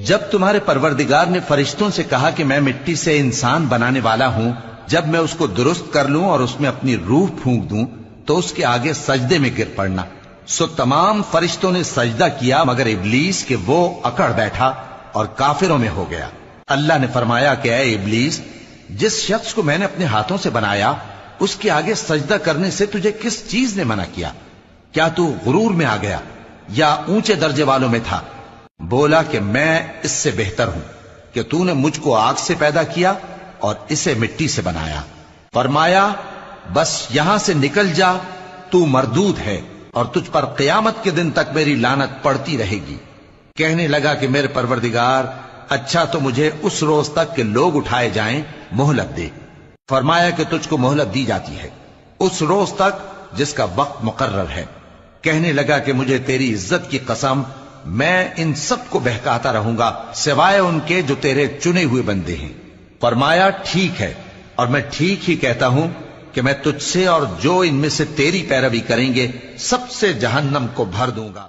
جب تمہارے پروردگار نے فرشتوں سے کہا کہ میں مٹی سے انسان بنانے والا ہوں، جب میں اس کو درست کر لوں اور اس میں اپنی روح پھونک دوں تو اس کے آگے سجدے میں گر پڑنا، سو تمام فرشتوں نے سجدہ کیا مگر ابلیس کہ وہ اکڑ بیٹھا اور کافروں میں ہو گیا۔ اللہ نے فرمایا کہ اے ابلیس، جس شخص کو میں نے اپنے ہاتھوں سے بنایا اس کے آگے سجدہ کرنے سے تجھے کس چیز نے منع کیا؟ کیا تو غرور میں آ گیا یا اونچے درجے والوں میں تھا؟ بولا کہ میں اس سے بہتر ہوں کہ تو نے مجھ کو آگ سے پیدا کیا اور اسے مٹی سے بنایا۔ فرمایا بس یہاں سے نکل جا، تو مردود ہے اور تجھ پر قیامت کے دن تک میری لعنت پڑتی رہے گی۔ کہنے لگا کہ میرے پروردگار، اچھا تو مجھے اس روز تک کہ لوگ اٹھائے جائیں مہلت دے۔ فرمایا کہ تجھ کو مہلت دی جاتی ہے اس روز تک جس کا وقت مقرر ہے۔ کہنے لگا کہ مجھے تیری عزت کی قسم، میں ان سب کو بہکاتا رہوں گا سوائے ان کے جو تیرے چنے ہوئے بندے ہیں۔ فرمایا ٹھیک ہے، اور میں ٹھیک ہی کہتا ہوں کہ میں تجھ سے اور جو ان میں سے تیری پیروی کریں گے سب سے جہنم کو بھر دوں گا۔